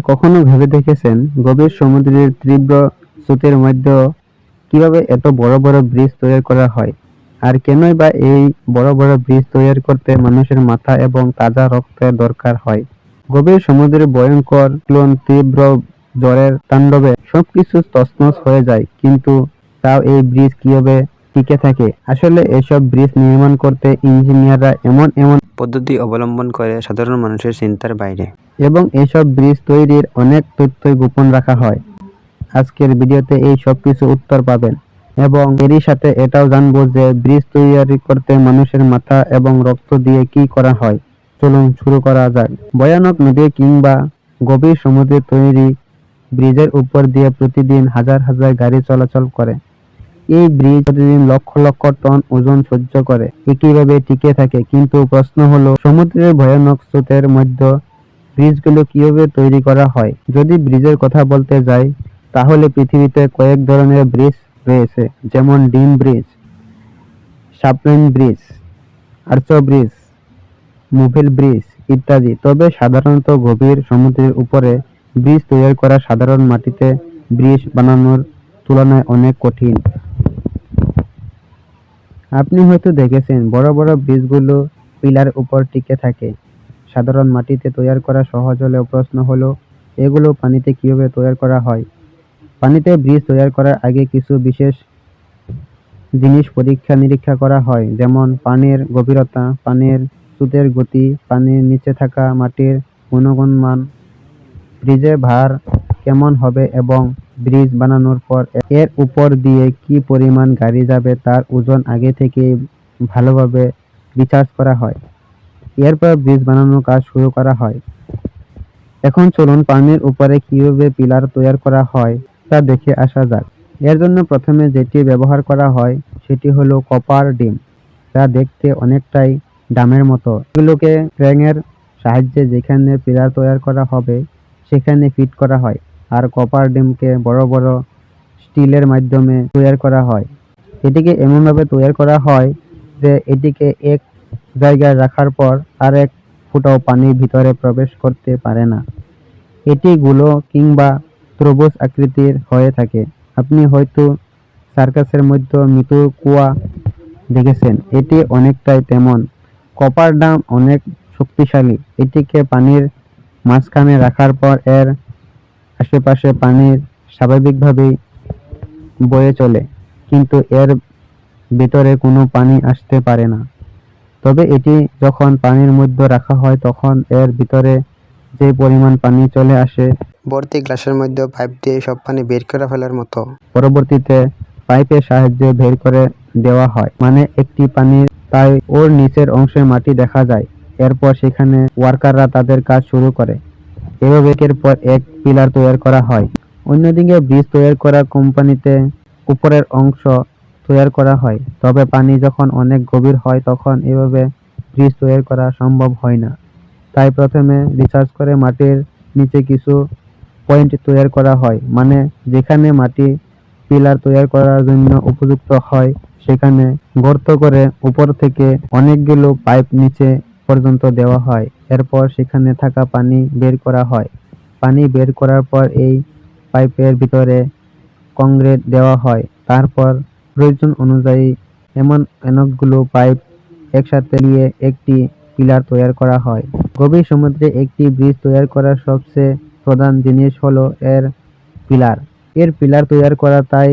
কখনো ভেবে দেখেছেন গভীর সমুদ্রের তীব্র স্রোতের মধ্যে কিভাবে এত বড় বড় ব্রিজ তৈরি করা হয়? আর কেনই বা এই বড় বড় ব্রিজ তৈরি করতে মানুষের মাথা এবং তাজা রক্তের দরকার হয়? গভীর সমুদ্রের ভয়ঙ্কর ক্লোন তীব্র ঝড়ের তাণ্ডবে সবকিছু তছনছ হয়ে যায়, কিন্তু তাও এই ব্রিজ কিভাবে টিকে থাকে? আসলে এসব ব্রিজ নির্মাণ করতে ইঞ্জিনিয়াররা এমন এমন পদ্ধতি অবলম্বন করে সাধারণ মানুষের চিন্তার বাইরে, এবং এসব ব্রিজ তৈরির অনেক তথ্যই গোপন রাখা হয়। আজকের ভিডিওতে এই সবকিছু উত্তর পাবেন, এবং এরই সাথে এটাও জানবো যে ব্রিজ তৈরি করতে মানুষের মাথা এবং রক্ত দিয়ে কি করা হয়। চলুন শুরু করা যাক। ভয়ানক নদী কিংবা গভীর সমুদ্রে তৈরি ব্রিজের উপর দিয়ে প্রতিদিন হাজার হাজার গাড়ি চলাচল করে। এই ব্রিজ প্রতিদিন লক্ষ লক্ষ টন ওজন সহ্য করে একইভাবে টিকে থাকে। কিন্তু প্রশ্ন হলো, সমুদ্রের ভয়ানক স্রোতের মধ্যে ব্রিজগুলো কিভাবে তৈরি করা হয়? যদি ব্রিজের কথা বলতে যাই, তাহলে পৃথিবীতে কয়েক ধরনের ব্রিজ রয়েছে, যেমন beam bridge, submarine bridge, arch bridge, movable bridge ইত্যাদি। তবে সাধারণত গভীর সমুদ্রের উপরে ব্রিজ তৈরি করা সাধারণ মাটিতে ব্রিজ বানানোর তুলনায় অনেক কঠিন। আপনি হয়তো দেখেছেন বড় বড় ব্রিজগুলো পিলার উপর টিকে থাকে। সাধারণ মাটিতে তৈরি করা সহজ হলেও প্রশ্ন হলো, এগুলো পানিতে কিভাবে তৈরি করা হয়? পানিতে ব্রিজ তৈরি করার আগে কিছু বিশেষ জিনিস পরীক্ষা নিরীক্ষা করা হয়, যেমন পানির গভীরতা, পানির স্রোতের গতি, পানির নিচে থাকা মাটির গুণমান, ব্রিজের ভার কেমন হবে, এবং ব্রিজ বানানোর পর এর উপর দিয়ে কি পরিমাণ গাড়ি যাবে তার ওজন আগে থেকেই ভালোভাবে রিসার্চ করা হয়। এরপর ব্রিজ বানানোর কাজ শুরু করা হয়। এখন চলুন পানির উপরে কিভাবে পিলার তৈরি করা হয় তা দেখে আসা যাক। এর জন্য প্রথমে যেটি ব্যবহার করা হয় সেটি হলো কপার ডিম, যা দেখতে অনেকটাই ডামের মতো। এগুলোকে ক্রেনের সাহায্যে যেখানে পিলার তৈরি করা হবে সেখানে ফিট করা হয়, আর কপার ডিমকে বড় বড় স্টিলের মাধ্যমে তৈরি করা হয়। এটিকে এমনভাবে তৈরি করা হয় যে এটিকে এক জায়গায় রাখার পর আর এক ফুটাও পানির ভিতরে প্রবেশ করতে পারে না। এটি গোল কিংবা ত্রিভুজ আকৃতির হয়ে থাকে। আপনি হয়তো সার্কাসের মধ্যে মৃত্যু কুয়া দেখেছেন, এটি অনেকটাই তেমন। কপার ডাম অনেক শক্তিশালী। এটিকে পানির মাঝখানে রাখার পর এর আশেপাশে পানি স্বাভাবিকভাবেই বয়ে চলে, কিন্তু এর ভিতরে কোনো পানি আসতে পারে না। তবে এটি যখন পানির মধ্যে রাখা হয় তখন এর ভিতরে যে পরিমাণ পানি চলে আসে, ভর্তি গ্লাসের মধ্যে পাইপ দিয়ে সব পানি বের করে ফেলার মতো। পরবর্তীতে পাইপের সাহায্যে বের করে দেওয়া হয়, মানে একটি পানির তাই ওর নিচের অংশে মাটি দেখা যায়। এরপর সেখানে ওয়ার্কাররা তাদের কাজ শুরু করে। এভাবে একের পর এক পিলার তৈরি করা হয়। অন্যদিকে ব্রিজ তৈরি করা কোম্পানিতে উপরের অংশ তৈরি করা হয়, তবে পানি যখন অনেক গভীর হয় তখন এভাবে ব্রিজ তৈরি করা সম্ভব হয় না। তাই প্রথমে রিসার্চ করে মাটির নিচে কিছু পয়েন্ট তৈরি করা হয়, মানে যেখানে মাটি পিলার তৈরি করার জন্য উপযুক্ত হয় সেখানে গর্ত করে উপর থেকে অনেকগুলো পাইপ নিচে পর্যন্ত দেওয়া হয়। এরপর সেখানে থাকা পানি বের করা হয়। পানি বের করার পর এই পাইপের ভিতরে কংক্রিট দেওয়া হয়। তারপর প্রয়োজন অনুযায়ী এমন অনেকগুলো পাইপ একসাথে নিয়ে একটি পিলার তৈরি করা হয়। গভীর সমুদ্রে একটি ব্রিজ তৈরি করার সবচেয়ে প্রধান জিনিস হলো এর পিলার। এর পিলার তৈরি করা, তাই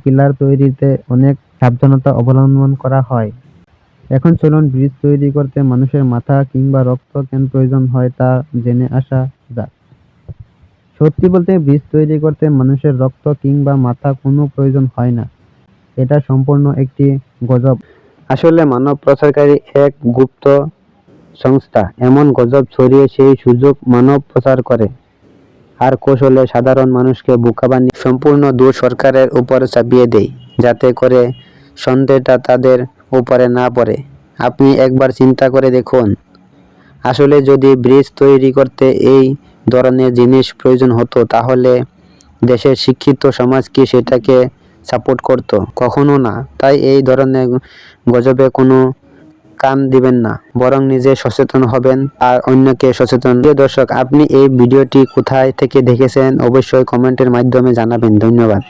পিলার তৈরিতে অনেক সাবধানতা অবলম্বন করা হয়। এখন চলুন ব্রিজ তৈরি করতে মানুষের মাথা কিংবা রক্ত কেন প্রয়োজন হয় তা জেনে আসা যাক। সত্যি বলতে ব্রিজ তৈরি করতে মানুষের রক্ত কিংবা মাথা কোনো প্রয়োজন হয় না। এটা সম্পূর্ণ একটি গুজব। আসলে মানব পাচারকারী এক গুপ্ত সংস্থা এমন গুজব ছড়িয়ে সেই সুযোগ মানব পাচার করে, আর কৌশলে সাধারণ মানুষকে বোকা বানিয়ে সম্পূর্ণ দোষ সরকারের উপর চাপিয়ে দেয়, যাতে করে সন্দেহটা তাদের উপরে না পড়ে। আপনি একবার চিন্তা করে দেখুন, আসলে যদি ব্রিজ তৈরি করতে এই ধরনের জিনিস প্রয়োজন হতো তাহলে দেশের শিক্ষিত সমাজ কি সেটাকে সাপোর্ট করত? কখনো না। তাই এই ধরনের গুজবে কোনো কান দিবেন না, বরং নিজে সচেতন হবেন আর অন্যকে সচেতন। প্রিয় দর্শক, আপনি এই ভিডিওটি কোথায় থেকে দেখেছেন অবশ্যই কমেন্টের মাধ্যমে জানাবেন। ধন্যবাদ।